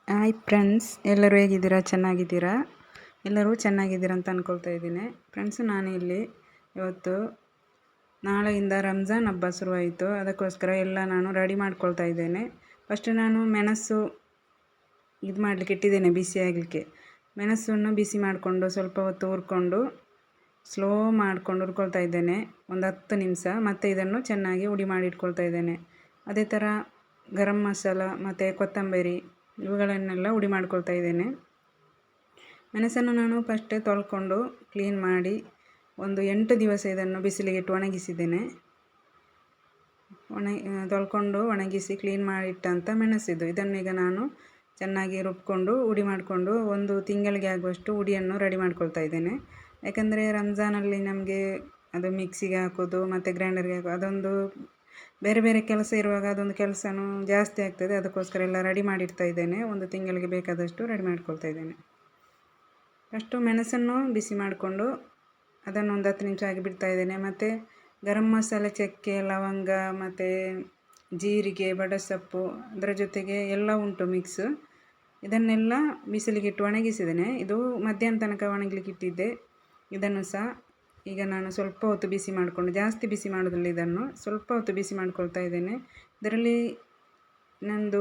Hi friends, ಎಲ್ಲರೂ ಹೇಗಿದ್ದೀರಾ? ಚೆನ್ನಾಗಿದ್ದೀರಾ? ಎಲ್ಲರೂ ಚೆನ್ನಾಗಿದ್ದೀರಾ ಅಂತ ಅಂದ್ಕೊಳ್ತಾ ಇದ್ದೀನಿ. ಫ್ರೆಂಡ್ಸ್, ನಾನು ಇಲ್ಲಿ ಇವತ್ತು ನಾಳೆಯಿಂದ ರಂಜಾನ್ ಹಬ್ಬ ಶುರುವಾಯಿತು. ಅದಕ್ಕೋಸ್ಕರ ಎಲ್ಲ ನಾನು ರೆಡಿ ಮಾಡ್ಕೊಳ್ತಾ ಇದ್ದೇನೆ. ಫಸ್ಟ್ ನಾನು ಮೆಣಸು ಇದು ಮಾಡಲಿಕ್ಕೆ ಇಟ್ಟಿದ್ದೇನೆ, ಬಿಸಿ ಆಗಲಿಕ್ಕೆ. ಮೆಣಸನ್ನು ಬಿಸಿ ಮಾಡಿಕೊಂಡು ಸ್ವಲ್ಪ ಹೊತ್ತು ಹುರ್ಕೊಂಡು ಸ್ಲೋ ಮಾಡಿಕೊಂಡು ಹುರ್ಕೊಳ್ತಾ ಇದ್ದೇನೆ, ಒಂದು 10 ನಿಮಿಷ. ಮತ್ತು ಇದನ್ನು ಚೆನ್ನಾಗಿ ಹುಡಿ ಮಾಡಿ ಇಟ್ಕೊಳ್ತಾ ಇದ್ದೇನೆ. ಅದೇ ಥರ ಗರಂ ಮಸಾಲ ಮತ್ತು ಕೊತ್ತಂಬರಿ ಇವುಗಳನ್ನೆಲ್ಲ ಹುಡಿ ಮಾಡ್ಕೊಳ್ತಾ ಇದ್ದೇನೆ. ಮೆಣಸನ್ನು ನಾನು ಫಸ್ಟ್ ತೊಳ್ಕೊಂಡು ಕ್ಲೀನ್ ಮಾಡಿ ಒಂದು 8 ದಿವಸ ಇದನ್ನು ಬಿಸಿಲಿಗೆ ಇಟ್ಟು ಒಣಗಿಸಿದ್ದೇನೆ. ತೊಳ್ಕೊಂಡು ಒಣಗಿಸಿ ಕ್ಲೀನ್ ಮಾಡಿಟ್ಟಂಥ ಮೆಣಸಿದ್ದು ಇದನ್ನೀಗ ನಾನು ಚೆನ್ನಾಗಿ ರುಬ್ಕೊಂಡು ಹುಡಿ ಮಾಡಿಕೊಂಡು ಒಂದು ತಿಂಗಳಿಗೆ ಆಗುವಷ್ಟು ಹುಡಿಯನ್ನು ರೆಡಿ ಮಾಡ್ಕೊಳ್ತಾ ಇದ್ದೇನೆ. ಯಾಕಂದರೆ ರಂಜಾನಲ್ಲಿ ನಮಗೆ ಅದು ಮಿಕ್ಸಿಗೆ ಹಾಕೋದು ಮತ್ತು ಗ್ರೈಂಡರ್ಗೆ ಹಾಕೋದು ಅದೊಂದು ಬೇರೆ ಬೇರೆ ಕೆಲಸ ಇರುವಾಗ ಅದೊಂದು ಕೆಲಸನೂ ಜಾಸ್ತಿ ಆಗ್ತದೆ. ಅದಕ್ಕೋಸ್ಕರ ಎಲ್ಲ ರೆಡಿ ಮಾಡಿಡ್ತಾ ಇದ್ದೇನೆ. ಒಂದು ತಿಂಗಳಿಗೆ ಬೇಕಾದಷ್ಟು ರೆಡಿ ಮಾಡ್ಕೊಳ್ತಾ ಇದ್ದೇನೆ. ಫಸ್ಟು ಮೆಣಸನ್ನು ಬಿಸಿ ಮಾಡಿಕೊಂಡು ಅದನ್ನು ಒಂದು 10 ನಿಮಿಷ ಆಗಿ ಬಿಡ್ತಾ ಇದ್ದೇನೆ. ಮತ್ತು ಗರಂ ಮಸಾಲೆ, ಚಕ್ಕೆ, ಲವಂಗ ಮತ್ತು ಜೀರಿಗೆ, ಬಡಸೊಪ್ಪು ಅದರ ಜೊತೆಗೆ ಎಲ್ಲ ಉಂಟು ಮಿಕ್ಸ್. ಇದನ್ನೆಲ್ಲ ಬಿಸಿಲಿಗೆ ಇಟ್ಟು ಒಣಗಿಸಿದ್ದೇನೆ. ಇದು ಮಧ್ಯಾಹ್ನ ತನಕ ಒಣಗಲಿಕ್ಕೆ ಇಟ್ಟಿದ್ದೆ. ಇದನ್ನು ಸಹ ಈಗ ನಾನು ಸ್ವಲ್ಪ ಹೊತ್ತು ಬಿಸಿ ಮಾಡಿಕೊಂಡು, ಜಾಸ್ತಿ ಬಿಸಿ ಮಾಡೋದಿಲ್ಲ, ಇದನ್ನು ಸ್ವಲ್ಪ ಹೊತ್ತು ಬಿಸಿ ಮಾಡ್ಕೊಳ್ತಾ ಇದ್ದೇನೆ. ಇದರಲ್ಲಿ ನಂದು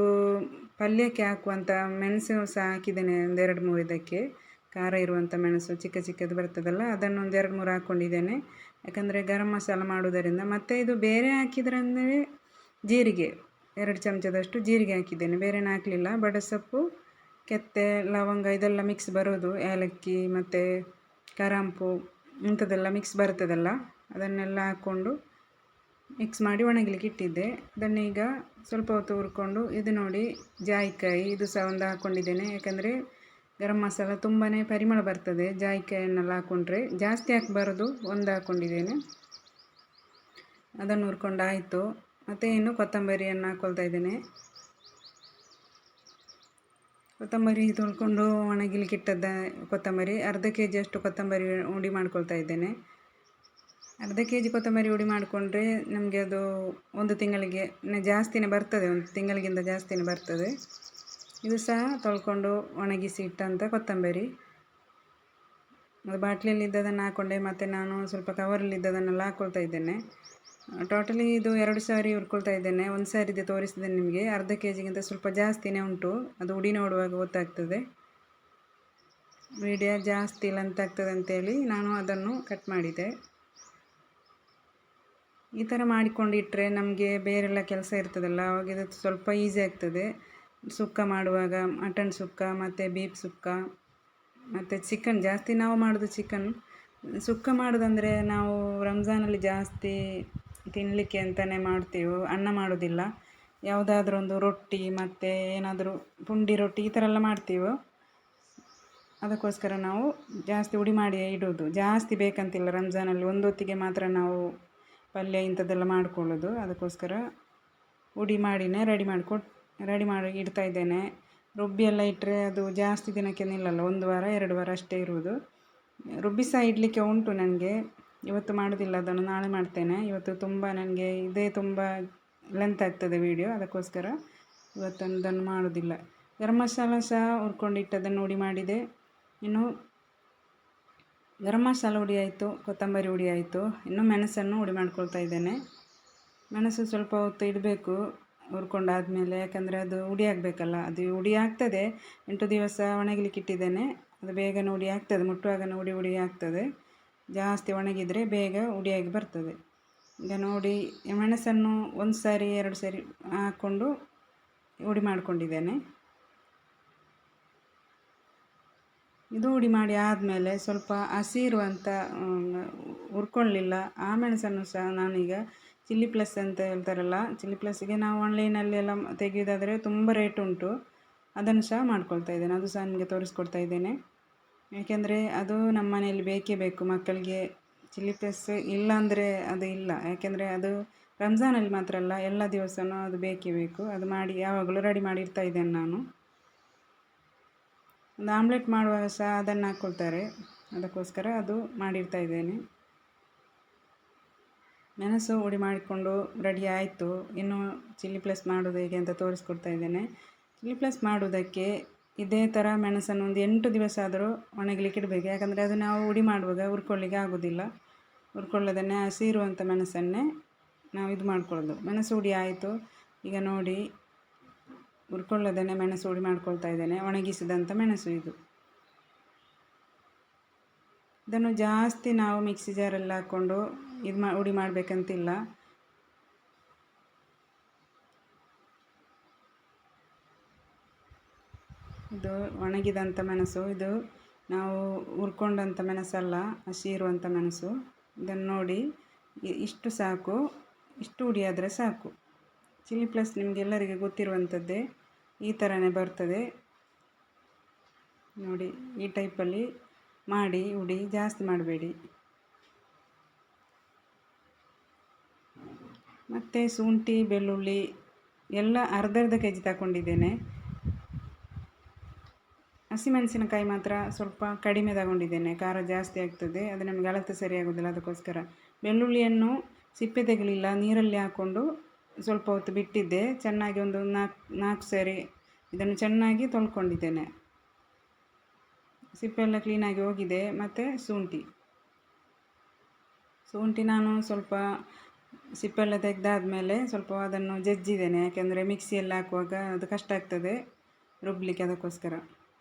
ಪಲ್ಯಕ್ಕೆ ಹಾಕುವಂಥ ಮೆಣಸು ಸಹ ಹಾಕಿದ್ದೇನೆ, ಒಂದು 2-3 ಇದಕ್ಕೆ ಖಾರ ಇರುವಂಥ ಮೆಣಸು ಚಿಕ್ಕ ಚಿಕ್ಕದು ಬರ್ತದಲ್ಲ, ಅದನ್ನು ಒಂದು 2-3 ಹಾಕ್ಕೊಂಡಿದ್ದೇನೆ. ಯಾಕಂದರೆ ಗರಂ ಮಸಾಲ ಮಾಡೋದರಿಂದ. ಮತ್ತು ಇದು ಬೇರೆ ಹಾಕಿದ್ರಂದರೆ ಜೀರಿಗೆ 2 ಚಮಚದಷ್ಟು ಜೀರಿಗೆ ಹಾಕಿದ್ದೇನೆ, ಬೇರೆನೇ ಹಾಕಲಿಲ್ಲ. ಬಡಸೊಪ್ಪು, ಕೆತ್ತೆ, ಲವಂಗ ಇದೆಲ್ಲ ಮಿಕ್ಸ್ ಬರೋದು, ಏಲಕ್ಕಿ ಮತ್ತು ಕರಾಂಪು ಇಂಥದ್ದೆಲ್ಲ ಮಿಕ್ಸ್ ಬರ್ತದಲ್ಲ, ಅದನ್ನೆಲ್ಲ ಹಾಕ್ಕೊಂಡು ಮಿಕ್ಸ್ ಮಾಡಿ ಒಣಗಲಿಕ್ಕೆ ಇಟ್ಟಿದ್ದೆ. ಇದನ್ನೀಗ ಸ್ವಲ್ಪ ಹೊತ್ತು ಹುರ್ಕೊಂಡು, ಇದು ನೋಡಿ ಜಾಯಿಕಾಯಿ ಇದು ಸಹ ಒಂದು ಹಾಕ್ಕೊಂಡಿದ್ದೇನೆ. ಯಾಕಂದರೆ ಗರಂ ಮಸಾಲ ತುಂಬಾ ಪರಿಮಳ ಬರ್ತದೆ ಜಾಯಿಕಾಯಿಯನ್ನೆಲ್ಲ ಹಾಕ್ಕೊಂಡ್ರೆ. ಜಾಸ್ತಿ ಹಾಕಬಾರ್ದು, ಒಂದು ಹಾಕ್ಕೊಂಡಿದ್ದೇನೆ. ಅದನ್ನು ಹುರ್ಕೊಂಡು ಆಯಿತು. ಮತ್ತು ಇನ್ನು ಕೊತ್ತಂಬರಿಯನ್ನು ಹಾಕ್ಕೊಳ್ತಾ ಇದ್ದೇನೆ. ಕೊತ್ತಂಬರಿ ತೊಳ್ಕೊಂಡು ಒಣಗಲಿಕ್ಕೆ ಇಟ್ಟದ್ದ ಕೊತ್ತಂಬರಿ, ಅರ್ಧ kg ಅಷ್ಟು ಕೊತ್ತಂಬರಿ ಹುಡಿ ಮಾಡ್ಕೊಳ್ತಾ ಇದ್ದೇನೆ. ಅರ್ಧ kg ಕೊತ್ತಂಬರಿ ಹುಡಿ ಮಾಡಿಕೊಂಡ್ರೆ ನಮಗೆ ಅದು ಒಂದು ತಿಂಗಳಿಗೆ ಜಾಸ್ತಿನೇ ಬರ್ತದೆ, ಒಂದು ತಿಂಗಳಿಗಿಂತ ಜಾಸ್ತಿನೇ ಬರ್ತದೆ. ಇದು ಸಹ ತೊಳ್ಕೊಂಡು ಒಣಗಿಸಿ ಇಟ್ಟಂಥ ಕೊತ್ತಂಬರಿ. ಬಾಟ್ಲಿಯಲ್ಲಿದ್ದದನ್ನು ಹಾಕ್ಕೊಂಡೆ, ಮತ್ತು ನಾನು ಸ್ವಲ್ಪ ಕವರಲ್ಲಿದ್ದದನ್ನೆಲ್ಲ ಹಾಕ್ಕೊಳ್ತಾ ಇದ್ದೇನೆ. ಟೋಟಲಿ ಇದು 2 ಸಾರಿ ಹುರ್ಕೊಳ್ತಾ ಇದ್ದೇನೆ. ಒಂದು ಸಾರಿದೆ ತೋರಿಸಿದ್ದೇನೆ ನಿಮಗೆ. ಅರ್ಧ kgಗಿಂತ ಸ್ವಲ್ಪ ಜಾಸ್ತಿನೇ ಉಂಟು, ಅದು ಹುಡಿ ನೋಡುವಾಗ ಗೊತ್ತಾಗ್ತದೆ. ವಿಡಿಯೋ ಜಾಸ್ತಿ ಲೆಂತ್ ಆಗ್ತದೆ ಅಂತೇಳಿ ನಾನು ಅದನ್ನು ಕಟ್ ಮಾಡಿದೆ. ಈ ಥರ ಮಾಡಿಕೊಂಡಿಟ್ಟರೆ ನಮಗೆ ಬೇರೆಲ್ಲ ಕೆಲಸ ಇರ್ತದಲ್ಲ, ಆವಾಗ ಇದು ಸ್ವಲ್ಪ ಈಸಿ ಆಗ್ತದೆ. ಸುಕ್ಕ ಮಾಡುವಾಗ ಮಟನ್ ಸುಕ್ಕ ಮತ್ತು ಬೀಫ್ ಸುಕ್ಕ ಮತ್ತು ಚಿಕನ್ ಜಾಸ್ತಿ ನಾವು ಮಾಡೋದು ಚಿಕನ್ ಸುಕ್ಕ ಮಾಡೋದಂದರೆ ನಾವು ರಂಜಾನಲ್ಲಿ ಜಾಸ್ತಿ ತಿನ್ನಲಿಕ್ಕೆ ಅಂತಲೇ ಮಾಡ್ತೀವಿ, ಅನ್ನ ಮಾಡೋದಿಲ್ಲ. ಯಾವುದಾದ್ರೂ ಒಂದು ರೊಟ್ಟಿ ಮತ್ತು ಏನಾದರೂ ಪುಂಡಿ ರೊಟ್ಟಿ ಈ ಥರ ಎಲ್ಲ ಮಾಡ್ತೀವಿ. ಅದಕ್ಕೋಸ್ಕರ ನಾವು ಜಾಸ್ತಿ ಹುಡಿ ಮಾಡಿ ಇಡೋದು. ಜಾಸ್ತಿ ಬೇಕಂತಿಲ್ಲ, ರಂಜಾನಲ್ಲಿ ಒಂದು ಹೊತ್ತಿಗೆ ಮಾತ್ರ ನಾವು ಪಲ್ಯ ಇಂಥದ್ದೆಲ್ಲ ಮಾಡ್ಕೊಳ್ಳೋದು. ಅದಕ್ಕೋಸ್ಕರ ಹುಡಿ ಮಾಡಿನೇ ರೆಡಿ ಮಾಡಿ ಇಡ್ತಾ ಇದ್ದೇನೆ. ರುಬ್ಬಿ ಎಲ್ಲ ಇಟ್ಟರೆ ಅದು ಜಾಸ್ತಿ ದಿನಕ್ಕೆ ನಿಲ್ಲಲ್ಲ, 1 ವಾರ 2 ವಾರ ಅಷ್ಟೇ ಇರುವುದು. ರುಬ್ಬಿ ಸಹ ಇಡಲಿಕ್ಕೆ ಉಂಟು ನನಗೆ. ಇವತ್ತು ಮಾಡೋದಿಲ್ಲ, ಅದನ್ನು ನಾಳೆ ಮಾಡ್ತೇನೆ. ಇವತ್ತು ತುಂಬ ನನಗೆ ಇದೇ ತುಂಬ ಲೆಂತ್ ಆಗ್ತದೆ ವಿಡಿಯೋ, ಅದಕ್ಕೋಸ್ಕರ ಇವತ್ತೊಂದನ್ನು ಮಾಡೋದಿಲ್ಲ. ಗರಂ ಮಸಾಲ ಸಹ ಹುರ್ಕೊಂಡಿಟ್ಟದನ್ನು ಹುಡಿ ಮಾಡಿದೆ. ಇನ್ನು ಗರಂ ಮಸಾಲ ಹುಡಿ ಆಯಿತು, ಕೊತ್ತಂಬರಿ ಹುಡಿ ಆಯಿತು. ಇನ್ನು ಮೆಣಸನ್ನು ಹುಡಿ ಮಾಡ್ಕೊಳ್ತಾ ಇದ್ದೇನೆ. ಮೆಣಸು ಸ್ವಲ್ಪ ಹೊತ್ತು ಇಡಬೇಕು ಹುರ್ಕೊಂಡಾದಮೇಲೆ, ಯಾಕಂದರೆ ಅದು ಹುಡಿ ಆಗಬೇಕಲ್ಲ. ಅದು ಹುಡಿ ಆಗ್ತದೆ, 8 ದಿವಸ ಒಣಗಲಿಕ್ಕೆ ಇಟ್ಟಿದ್ದೇನೆ. ಅದು ಬೇಗನೆ ಹುಡಿ ಆಗ್ತದೆ, ಮುಟ್ಟುವಾಗನೇ ಹುಡಿ ಆಗ್ತದೆ. ಜಾಸ್ತಿ ಒಣಗಿದರೆ ಬೇಗ ಹುಡಿಯಾಗಿ ಬರ್ತದೆ. ಈಗ ನೋಡಿ, ಮೆಣಸನ್ನು 1 ಸಾರಿ 2 ಸಾರಿ ಹಾಕ್ಕೊಂಡು ಹುಡಿ ಮಾಡ್ಕೊಂಡಿದ್ದೇನೆ. ಇದು ಹುಡಿ ಮಾಡಿ ಆದಮೇಲೆ ಸ್ವಲ್ಪ ಹಸಿ ಇರುವಂಥ ಹುರ್ಕೊಳ್ಳಿಲ್ಲ ಆ ಮೆಣಸನ್ನು ಸಹ ನಾನೀಗ ಚಿಲ್ಲಿ ಪ್ಲಸ್ ಅಂತ ಹೇಳ್ತಾರಲ್ಲ, ಚಿಲ್ಲಿ ಪ್ಲಸ್ಸಿಗೆ ನಾವು ಆನ್ಲೈನಲ್ಲೆಲ್ಲ ತೆಗೆಯೋದಾದರೆ ತುಂಬ ರೇಟ್ ಉಂಟು, ಅದನ್ನು ಸಹ ಮಾಡ್ಕೊಳ್ತಾ ಇದ್ದೇನೆ. ಅದು ಸಹ ನಿಮಗೆ ತೋರಿಸ್ಕೊಡ್ತಾ ಇದ್ದೇನೆ. ಏಕೆಂದರೆ ಅದು ನಮ್ಮ ಮನೆಯಲ್ಲಿ ಬೇಕೇ ಬೇಕು. ಮಕ್ಕಳಿಗೆ ಚಿಲ್ಲಿ ಪ್ಲಸ್ ಇಲ್ಲ ಅಂದರೆ ಅದು ಇಲ್ಲ. ಯಾಕೆಂದರೆ ಅದು ರಂಜಾನಲ್ಲಿ ಮಾತ್ರ ಅಲ್ಲ, ಎಲ್ಲ ದಿವಸವೂ ಅದು ಬೇಕೇ ಬೇಕು. ಅದು ಮಾಡಿ ಯಾವಾಗಲೂ ರೆಡಿ ಮಾಡಿ ಇಡ್ತಾ ಇದ್ದೇನೆ ನಾನು. ಒಂದು ಆಮ್ಲೆಟ್ ಮಾಡುವಾಗ ಸಹ ಅದನ್ನು ಹಾಕ್ಕೊಳ್ತಾರೆ, ಅದಕ್ಕೋಸ್ಕರ ಅದು ಮಾಡಿಡ್ತಾ ಇದ್ದೇನೆ. ಮೆಣಸು ಹುಡಿ ಮಾಡಿಕೊಂಡು ರೆಡಿ ಆಯಿತು. ಇನ್ನು ಚಿಲ್ಲಿ ಪ್ಲಸ್ ಮಾಡೋದು ಹೇಗೆ ಅಂತ ತೋರಿಸ್ಕೊಡ್ತಾ ಇದ್ದೇನೆ. ಚಿಲ್ಲಿ ಪ್ಲಸ್ ಮಾಡೋದಕ್ಕೆ ಇದೇ ಥರ ಮೆಣಸನ್ನು ಒಂದು 8 ದಿವಸ ಆದರೂ ಒಣಗಲಿಕ್ಕೆ ಇಡಬೇಕು. ಯಾಕಂದರೆ ಅದು ನಾವು ಹುಡಿ ಮಾಡುವಾಗ ಹುರ್ಕೊಳ್ಳಿಕ್ಕೆ ಆಗೋದಿಲ್ಲ. ಹುರ್ಕೊಳ್ಳೋದನ್ನೇ ಹಸಿ ಇರುವಂಥ ಮೆಣಸನ್ನೇ ನಾವು ಇದು ಮಾಡ್ಕೊಳ್ಳೋದು. ಮೆಣಸು ಹುಡಿ ಆಯಿತು. ಈಗ ನೋಡಿ, ಹುರ್ಕೊಳ್ಳೋದನ್ನೇ ಮೆಣಸು ಹುಡಿ ಮಾಡ್ಕೊಳ್ತಾ ಇದ್ದೇನೆ. ಒಣಗಿಸಿದಂಥ ಮೆಣಸು ಇದು. ಇದನ್ನು ಜಾಸ್ತಿ ನಾವು ಮಿಕ್ಸಿ ಜಾರಲ್ಲಿ ಹಾಕ್ಕೊಂಡು ಹುಡಿ ಮಾಡಬೇಕಂತಿಲ್ಲ. ಇದು ಒಣಗಿದಂಥ ಮೆಣಸು. ಇದು ನಾವು ಹುರ್ಕೊಂಡಂಥ ಮೆಣಸಲ್ಲ, ಹಸಿ ಇರುವಂಥ ಮೆಣಸು. ಇದನ್ನು ನೋಡಿ, ಇಷ್ಟು ಸಾಕು, ಇಷ್ಟು ಹುಡಿ ಆದರೆ ಸಾಕು. ಚಿಲ್ಲಿ ಪ್ಲಸ್ ನಿಮಗೆಲ್ಲರಿಗೆ ಗೊತ್ತಿರುವಂಥದ್ದೇ. ಈ ಥರನೇ ಬರ್ತದೆ ನೋಡಿ. ಈ ಟೈಪಲ್ಲಿ ಮಾಡಿ ಹುಡಿ, ಜಾಸ್ತಿ ಮಾಡಬೇಡಿ. ಮತ್ತು ಶುಂಠಿ, ಬೆಳ್ಳುಳ್ಳಿ ಎಲ್ಲ ಅರ್ಧ kg ತಗೊಂಡಿದ್ದೇನೆ. ಹಸಿಮೆಣಸಿನಕಾಯಿ ಮಾತ್ರ ಸ್ವಲ್ಪ ಕಡಿಮೆ ತಗೊಂಡಿದ್ದೇನೆ, ಖಾರ ಜಾಸ್ತಿ ಆಗ್ತದೆ, ಅದು ನಮಗೆ ಅಳತೆ ಸರಿಯಾಗೋದಿಲ್ಲ. ಅದಕ್ಕೋಸ್ಕರ ಬೆಳ್ಳುಳ್ಳಿಯನ್ನು ಸಿಪ್ಪೆ ತೆಗಲಿಲ್ಲ, ನೀರಲ್ಲಿ ಹಾಕ್ಕೊಂಡು ಸ್ವಲ್ಪ ಹೊತ್ತು ಬಿಟ್ಟಿದ್ದೆ. ಚೆನ್ನಾಗಿ ಒಂದು 4 ಸರಿ ಇದನ್ನು ಚೆನ್ನಾಗಿ ತೊಳ್ಕೊಂಡಿದ್ದೇನೆ. ಸಿಪ್ಪೆಲ್ಲ ಕ್ಲೀನಾಗಿ ಹೋಗಿದೆ. ಮತ್ತು ಶುಂಠಿ ನಾನು ಸ್ವಲ್ಪ ಸಿಪ್ಪೆಲ್ಲ ತೆಗೆದಾದ್ಮೇಲೆ ಸ್ವಲ್ಪ ಅದನ್ನು ಜಜ್ಜಿದ್ದೇನೆ. ಯಾಕೆಂದರೆ ಮಿಕ್ಸಿಯಲ್ಲಿ ಹಾಕುವಾಗ ಅದು ಕಷ್ಟ ಆಗ್ತದೆ ರುಬ್ಬಲಿಕ್ಕೆ. ಅದಕ್ಕೋಸ್ಕರ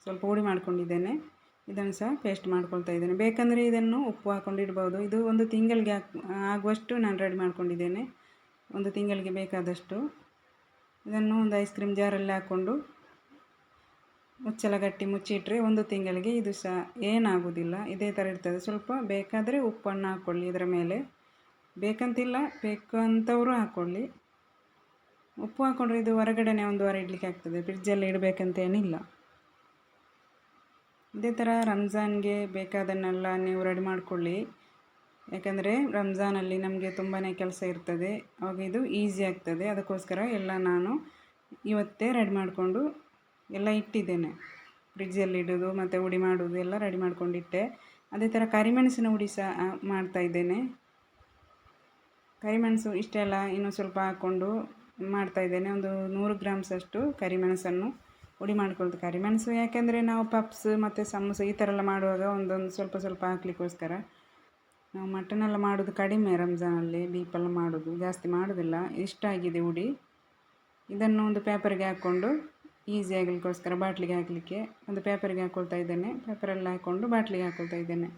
ಸ್ವಲ್ಪ ಹುಡಿ ಮಾಡ್ಕೊಂಡಿದ್ದೇನೆ. ಇದನ್ನು ಸಹ ಪೇಸ್ಟ್ ಮಾಡ್ಕೊಳ್ತಾ ಇದ್ದೇನೆ. ಬೇಕಂದರೆ ಇದನ್ನು ಉಪ್ಪು ಹಾಕ್ಕೊಂಡು ಇಡ್ಬೋದು. ಇದು 1 ತಿಂಗಳಿಗೆ ಆಗುವಷ್ಟು ನಾನು ರೆಡಿ ಮಾಡ್ಕೊಂಡಿದ್ದೇನೆ. 1 ತಿಂಗಳಿಗೆ ಬೇಕಾದಷ್ಟು. ಇದನ್ನು ಒಂದು ಐಸ್ ಕ್ರೀಮ್ ಜಾರಲ್ಲಿ ಹಾಕ್ಕೊಂಡು ಮುಚ್ಚಳ ಗಟ್ಟಿ ಮುಚ್ಚಿಟ್ರೆ 1 ತಿಂಗಳಿಗೆ ಇದು ಸಹ ಏನಾಗೋದಿಲ್ಲ. ಇದೇ ಥರ ಇರ್ತದೆ. ಸ್ವಲ್ಪ ಬೇಕಾದರೆ ಉಪ್ಪನ್ನು ಹಾಕ್ಕೊಳ್ಳಿ ಇದರ ಮೇಲೆ, ಬೇಕಂತಿಲ್ಲ, ಬೇಕು ಅಂತವರು ಹಾಕ್ಕೊಳ್ಳಿ. ಉಪ್ಪು ಹಾಕ್ಕೊಂಡ್ರೆ ಇದು ಹೊರಗಡೆನೇ 1 ವಾರ ಇಡಲಿಕ್ಕೆ ಆಗ್ತದೆ, ಫ್ರಿಡ್ಜಲ್ಲಿ ಇಡಬೇಕಂತೇನಿಲ್ಲ. ಇದೇ ಥರ ರಂಜಾನ್ಗೆ ಬೇಕಾದನ್ನೆಲ್ಲ ನೀವು ರೆಡಿ ಮಾಡಿಕೊಳ್ಳಿ. ಯಾಕಂದರೆ ರಂಜಾನಲ್ಲಿ ನಮಗೆ ತುಂಬಾ ಕೆಲಸ ಇರ್ತದೆ, ಆವಾಗ ಇದು ಈಸಿ ಆಗ್ತದೆ. ಅದಕ್ಕೋಸ್ಕರ ಎಲ್ಲ ನಾನು ಇವತ್ತೇ ರೆಡಿ ಮಾಡಿಕೊಂಡು ಎಲ್ಲ ಇಟ್ಟಿದ್ದೇನೆ. ಫ್ರಿಡ್ಜಲ್ಲಿ ಇಡೋದು ಮತ್ತು ಹುಡಿ ಮಾಡೋದು ಎಲ್ಲ ರೆಡಿ ಮಾಡ್ಕೊಂಡಿಟ್ಟೆ. ಅದೇ ಥರ ಕರಿಮೆಣಸಿನ ಹುಡಿ ಸಹ ಮಾಡ್ತಾಯಿದ್ದೇನೆ. ಕರಿಮೆಣಸು ಇಷ್ಟೆಲ್ಲ ಇನ್ನೂ ಸ್ವಲ್ಪ ಹಾಕ್ಕೊಂಡು ಮಾಡ್ತಾಯಿದ್ದೇನೆ. ಒಂದು 100 ಗ್ರಾಮ್ಸಷ್ಟು ಕರಿಮೆಣಸನ್ನು ಹುಡಿ ಮಾಡ್ಕೊಳ್ತು. ಕರಿಮೆಣಸು ಯಾಕೆಂದರೆ ನಾವು ಪಪ್ಸ್ ಮತ್ತು ಸಮೋಸ ಈ ಥರ ಎಲ್ಲ ಮಾಡುವಾಗ ಒಂದೊಂದು ಸ್ವಲ್ಪ ಹಾಕ್ಲಿಕ್ಕೋಸ್ಕರ. ನಾವು ಮಟನೆಲ್ಲ ಮಾಡೋದು ಕಡಿಮೆ ರಂಜಾನಲ್ಲಿ, ಬೀಫೆಲ್ಲ ಮಾಡೋದು ಜಾಸ್ತಿ ಮಾಡೋದಿಲ್ಲ. ಇಷ್ಟ ಆಗಿದೆ ಹುಡಿ. ಇದನ್ನು ಒಂದು ಪೇಪರಿಗೆ ಹಾಕ್ಕೊಂಡು ಈಸಿ ಆಗಲಿಕ್ಕೋಸ್ಕರ ಬಾಟ್ಲಿಗೆ ಹಾಕಲಿಕ್ಕೆ ಒಂದು ಪೇಪರಿಗೆ ಹಾಕ್ಕೊಳ್ತಾ ಇದ್ದೇನೆ. ಪೇಪರೆಲ್ಲ ಹಾಕ್ಕೊಂಡು ಬಾಟ್ಲಿಗೆ ಹಾಕ್ಕೊಳ್ತಾ ಇದ್ದೇನೆ.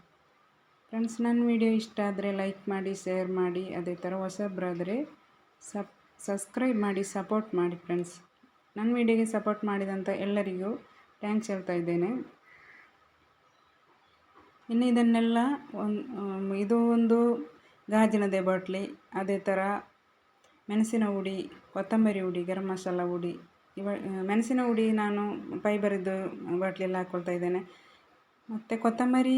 ಫ್ರೆಂಡ್ಸ್, ನನ್ನ ವಿಡಿಯೋ ಇಷ್ಟ ಆದರೆ ಲೈಕ್ ಮಾಡಿ, ಶೇರ್ ಮಾಡಿ. ಅದೇ ಥರ ಹೊಸಬ್ರಾದರೆ ಸಬ್ಸ್ಕ್ರೈಬ್ ಮಾಡಿ, ಸಪೋರ್ಟ್ ಮಾಡಿ. ಫ್ರೆಂಡ್ಸ್, ನನ್ನ ವಿಡಿಯೋಗೆ ಸಪೋರ್ಟ್ ಮಾಡಿದಂಥ ಎಲ್ಲರಿಗೂ ಥ್ಯಾಂಕ್ಸ್ ಹೇಳ್ತಾ ಇದ್ದೇನೆ. ಇನ್ನು ಇದನ್ನೆಲ್ಲ ಇದು ಒಂದು ಗಾಜಿನದೇ ಬಾಟ್ಲಿ. ಅದೇ ಥರ ಮೆಣಸಿನ ಹುಡಿ, ಕೊತ್ತಂಬರಿ ಹುಡಿ, ಗರಂ ಮಸಾಲ ಹುಡಿ. ಮೆಣಸಿನ ಹುಡಿ ನಾನು ಫೈಬರಿದ್ದು ಬಾಟ್ಲಿಯಲ್ಲಿ ಹಾಕ್ಕೊಳ್ತಾ ಇದ್ದೇನೆ. ಮತ್ತು ಕೊತ್ತಂಬರಿ,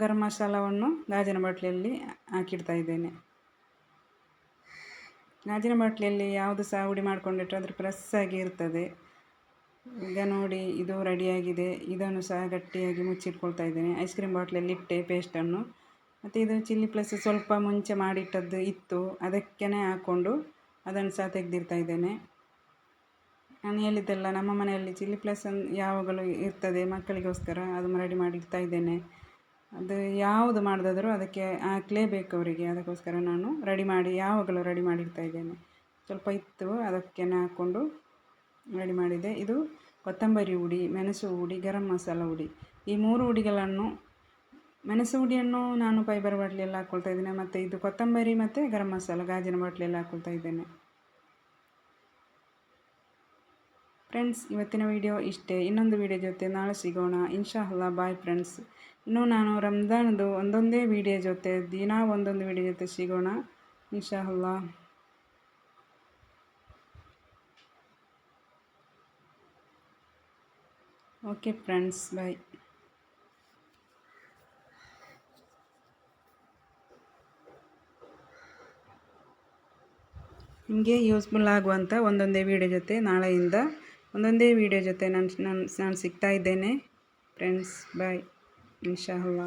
ಗರಂ ಮಸಾಲವನ್ನು ಗಾಜಿನ ಬಾಟ್ಲಿಯಲ್ಲಿ ಹಾಕಿಡ್ತಾ ಇದ್ದೇನೆ. ಗಾಜಿನ ಬಾಟ್ಲಿಯಲ್ಲಿ ಯಾವುದು ಸಹ ಹುಡಿ ಮಾಡ್ಕೊಂಡಿಟ್ಟರೆ ಅದ್ರ ಪ್ರೆಸ್ ಆಗಿ ಇರ್ತದೆ. ಈಗ ನೋಡಿ, ಇದು ರೆಡಿಯಾಗಿದೆ. ಇದನ್ನು ಸಹ ಗಟ್ಟಿಯಾಗಿ ಮುಚ್ಚಿಟ್ಕೊಳ್ತಾ ಇದ್ದೇನೆ. ಐಸ್ ಕ್ರೀಮ್ ಬಾಟ್ಲಿಯಲ್ಲಿ ಇಟ್ಟೆ ಪೇಸ್ಟನ್ನು. ಮತ್ತು ಇದು ಚಿಲ್ಲಿ ಪ್ಲಸ್ ಸ್ವಲ್ಪ ಮುಂಚೆ ಮಾಡಿಟ್ಟದ್ದು ಇತ್ತು, ಅದಕ್ಕೇ ಹಾಕ್ಕೊಂಡು ಅದನ್ನು ಸಹ ತೆಗೆದಿರ್ತಾ ಇದ್ದೇನೆ. ನಾನು ಹೇಳಿದ್ದೆಲ್ಲ, ನಮ್ಮ ಮನೆಯಲ್ಲಿ ಚಿಲ್ಲಿ ಪ್ಲಸ್ ಯಾವಾಗಲೂ ಇರ್ತದೆ ಮಕ್ಕಳಿಗೋಸ್ಕರ. ಅದು ರೆಡಿ ಮಾಡಿಡ್ತಾ ಇದ್ದೇನೆ. ಅದು ಯಾವುದು ಮಾಡೋದಾದರೂ ಅದಕ್ಕೆ ಹಾಕಲೇಬೇಕು ಅವರಿಗೆ. ಅದಕ್ಕೋಸ್ಕರ ನಾನು ಯಾವಾಗಲೂ ರೆಡಿ ಮಾಡಿಡ್ತಾ ಇದ್ದೇನೆ. ಸ್ವಲ್ಪ ಇತ್ತು, ಅದಕ್ಕೆ ಹಾಕ್ಕೊಂಡು ರೆಡಿ ಮಾಡಿದೆ. ಇದು ಕೊತ್ತಂಬರಿ ಹುಡಿ, ಮೆಣಸು ಹುಡಿ, ಗರಂ ಮಸಾಲ ಹುಡಿ. ಈ 3 ಹುಡಿಗಳನ್ನು, ಮೆಣಸು ಹುಡಿಯನ್ನು ನಾನು ಫೈಬರ್ ಬಾಟ್ಲಿಯಲ್ಲಿ ಹಾಕ್ಕೊಳ್ತಾ ಇದ್ದೇನೆ. ಮತ್ತು ಇದು ಕೊತ್ತಂಬರಿ ಮತ್ತು ಗರಂ ಮಸಾಲ ಗಾಜಿನ ಬಾಟ್ಲಿಯಲ್ಲಿ ಹಾಕ್ಕೊಳ್ತಾ ಇದ್ದೇನೆ. ಫ್ರೆಂಡ್ಸ್, ಇವತ್ತಿನ ವಿಡಿಯೋ ಇಷ್ಟೇ. ಇನ್ನೊಂದು ವಿಡಿಯೋ ಜೊತೆ ನಾಳೆ ಸಿಗೋಣ ಇನ್ಶಾ ಅಲ್ಲಾ. Bye friends. ಇನ್ನು ನಾನು ರಂಜಾನ್ದು ಒಂದೊಂದೇ ವಿಡಿಯೋ ಜೊತೆ, ದಿನ ಒಂದೊಂದು ವಿಡಿಯೋ ಜೊತೆ ಸಿಗೋಣ ಇನ್ಶಾ ಅಲ್ಲಾ. ಓಕೆ ಫ್ರೆಂಡ್ಸ್, ಬಾಯ್. ನಿಮಗೆ ಯೂಸ್ಫುಲ್ ಆಗುವಂಥ ಒಂದೊಂದೇ ವಿಡಿಯೋ ಜೊತೆ ನಾಳೆಯಿಂದ ಒಂದೊಂದೇ ವಿಡಿಯೋ ಜೊತೆ ನಾನು ಸಿಗ್ತಾ ಇದ್ದೇನೆ ಫ್ರೆಂಡ್ಸ್. ಬಾಯ್ ಇನ್ಶಾ ಅಲ್ಲಾ.